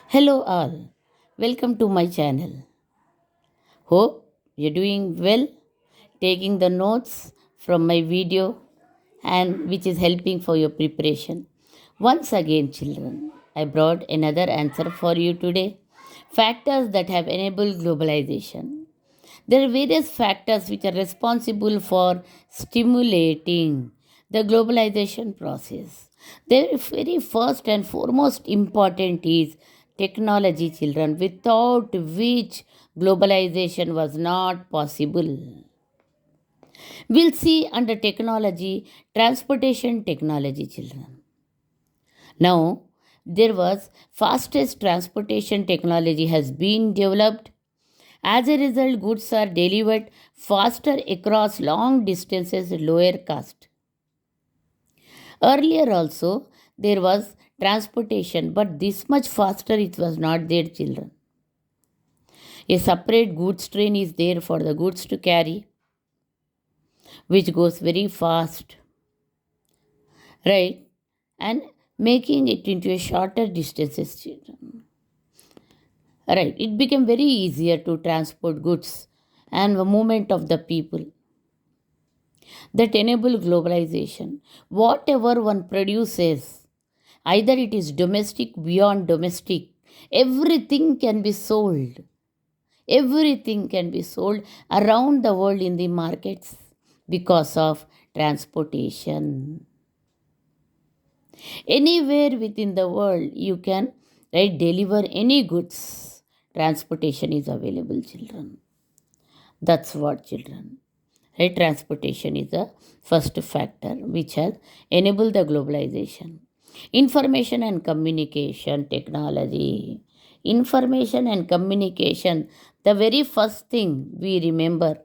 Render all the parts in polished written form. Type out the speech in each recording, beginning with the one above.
Hello, all. Welcome to my channel. Hope you're doing well, taking the notes from my video, and which is helping for your preparation. Once again, children, I brought another answer for you today. Factors that have enabled globalization. There are various factors which are responsible for stimulating the globalization process. The very first and foremost important is technology, children, without which globalization was not possible. We'll see under technology, transportation technology, children. Now, there was fastest transportation technology has been developed. As a result, goods are delivered faster across long distances at lower cost. Earlier also there was transportation, but this much faster it was not there, children. A separate goods train is there for the goods to carry, which goes very fast, right? And making it into a shorter distances, children. Right. It became very easier to transport goods and the movement of the people that enable globalization. Whatever one produces, either it is domestic, beyond domestic, everything can be sold. Everything can be sold around the world in the markets because of transportation. Anywhere within the world, you can deliver any goods. Transportation is available, children. That's what, children. Right? Transportation is the first factor which has enabled the globalization. Information and communication technology. Information and communication, the very first thing we remember,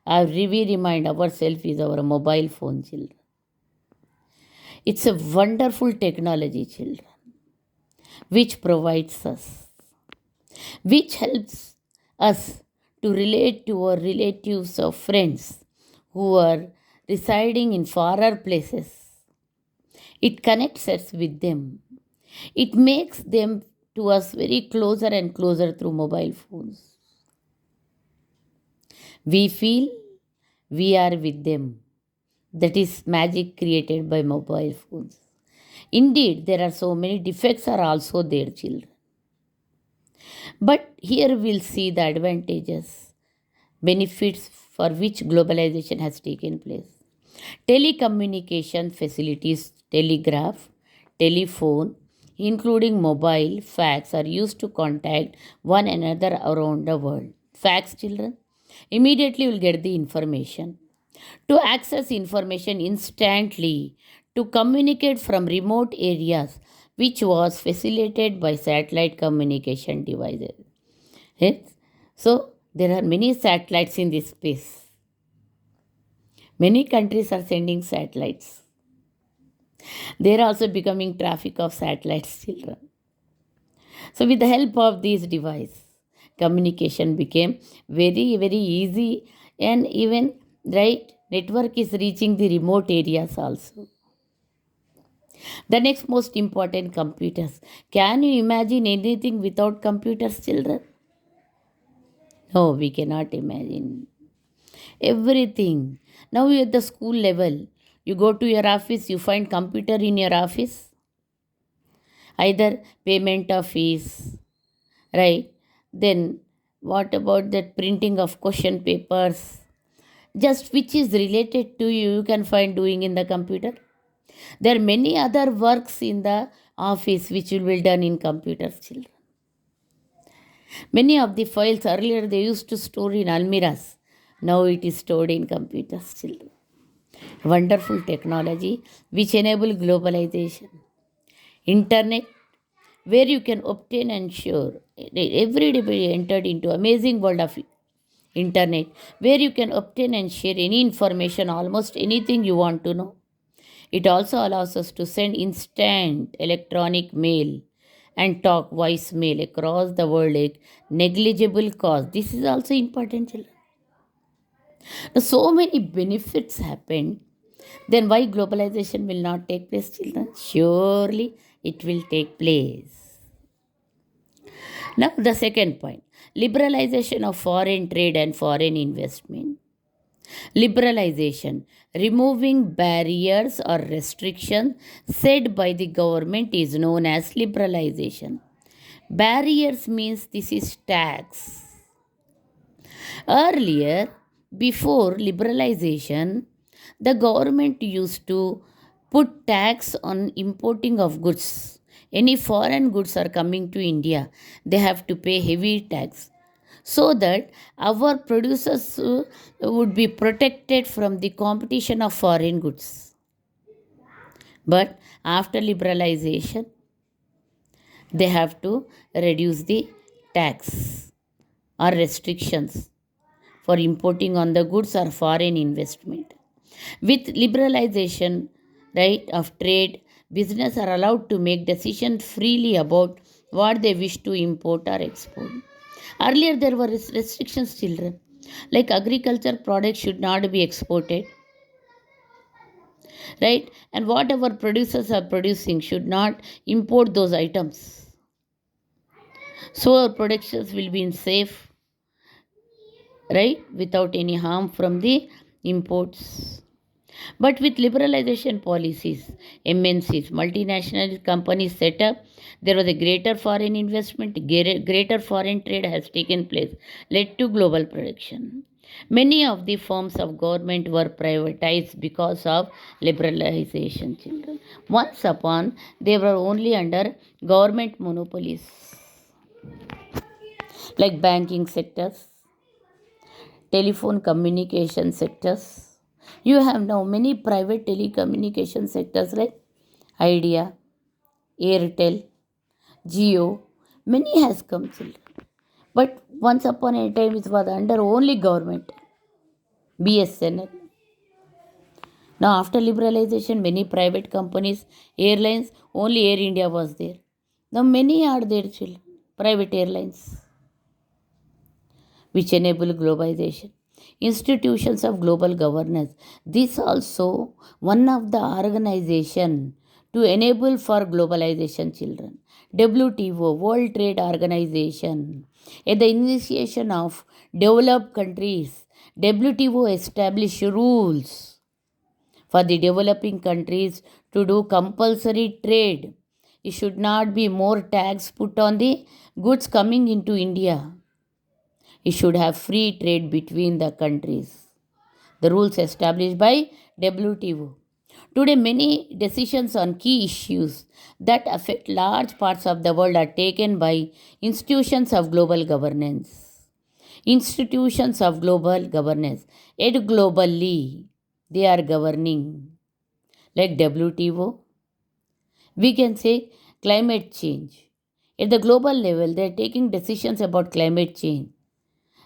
we remind ourselves is our mobile phone, children. It's a wonderful technology, children, which provides us, which helps us to relate to our relatives or friends who are residing in far places. It connects us with them. It makes them to us very closer and closer through mobile phones. We feel we are with them. That is magic created by mobile phones. Indeed, there are so many defects are also there, children. But here we'll see the advantages, benefits for which globalization has taken place. Telecommunication facilities, telegraph, telephone, including mobile, fax are used to contact one another around the world. Fax, children, immediately will get the information. To access information instantly, to communicate from remote areas, which was facilitated by satellite communication devices. Yes? So, there are many satellites in this space. Many countries are sending satellites. They are also becoming traffic of satellites, children. So, with the help of these devices, communication became very, very easy, and even network is reaching the remote areas also. The next most important, computers. Can you imagine anything without computers, children? No, we cannot imagine. Everything. Now you at the school level, you go to your office, you find computer in your office. Either payment of fees, right? Then what about that printing of question papers? Just which is related to you, you can find doing in the computer. There are many other works in the office which will be done in computers, children. Many of the files earlier they used to store in almiras. Now it is stored in computers, children. Wonderful technology which enable globalization. Internet, where you can obtain and share. Every day entered into amazing world of internet, where you can obtain and share any information, almost anything you want to know. It also allows us to send instant electronic mail and talk voice mail across the world at negligible cost. This is also important, children. Now, so many benefits happen. Then why globalization will not take place, children? Surely it will take place. Now, the second point, liberalization of foreign trade and foreign investment. Liberalization, removing barriers or restrictions set by the government, is known as liberalization. Barriers means this is tax. Earlier, before liberalization, the government used to put tax on importing of goods. Any foreign goods are coming to India, they have to pay heavy tax so that our producers would be protected from the competition of foreign goods. But after liberalization, they have to reduce the tax or restrictions for importing on the goods or foreign investment. With liberalization, right, of trade, business are allowed to make decisions freely about what they wish to import or export. Earlier, there were restrictions, children, like agriculture products should not be exported, right? And whatever producers are producing should not import those items. So our productions will be in safe, right, without any harm from the imports. But with liberalization policies, MNCs, multinational companies set up, there was a greater foreign investment, greater foreign trade has taken place, led to global production. Many of the forms of government were privatized because of liberalization, children. Once upon, they were only under government monopolies, like banking sectors, telephone communication sectors. You have now many private telecommunication sectors like Idea, Airtel, Geo. Many has come, children. But once upon a time it was under only government, BSNL. Now after liberalization, many private companies, airlines, only Air India was there. Now many are there, children, private airlines, which enable globalization. Institutions of global governance. This also one of the organization to enable for globalization, children. WTO, World Trade Organization. At the initiation of developed countries, WTO established rules for the developing countries to do compulsory trade. It should not be more tax put on the goods coming into India. It should have free trade between the countries. The rules established by WTO. Today, many decisions on key issues that affect large parts of the world are taken by institutions of global governance. Institutions of global governance. Yet globally, they are governing. Like WTO, we can say climate change. At the global level, they are taking decisions about climate change,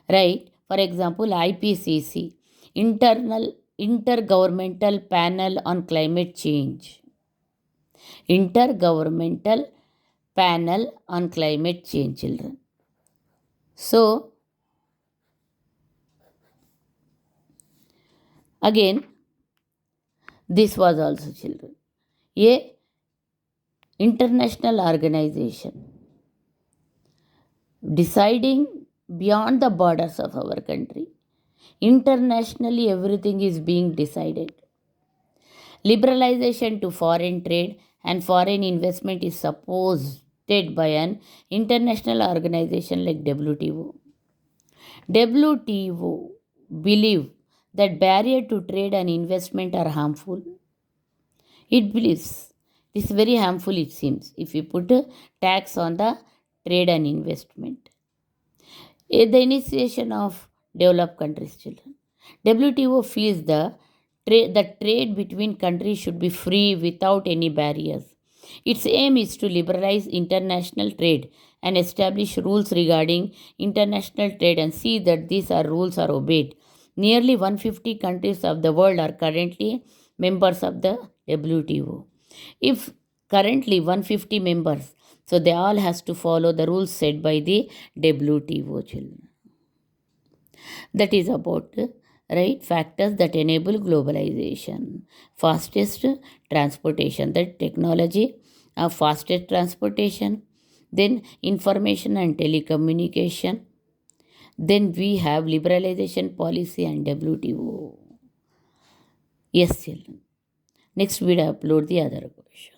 right? For example, IPCC, Intergovernmental Panel on Climate Change. Intergovernmental Panel on Climate Change, children. So, again, this was also, children, a international organization deciding beyond the borders of our country. Internationally, everything is being decided. Liberalization to foreign trade and foreign investment is supposed by an international organization like WTO. WTO believe that barrier to trade and investment are harmful. It believes this is very harmful, it seems, if we put a tax on the trade and investment. The initiation of developed countries, children. WTO feels the trade between countries should be free without any barriers. Its aim is to liberalize international trade and establish rules regarding international trade and see that these rules are obeyed. Nearly 150 countries of the world are currently members of the WTO. If currently 150 members, so they all has to follow the rules set by the WTO, children. That is about, right, factors that enable globalization. Fastest transportation, that technology of fastest transportation, Then information and telecommunication. Then we have liberalization policy and WTO. Yes, children. Next, we'll upload the other question.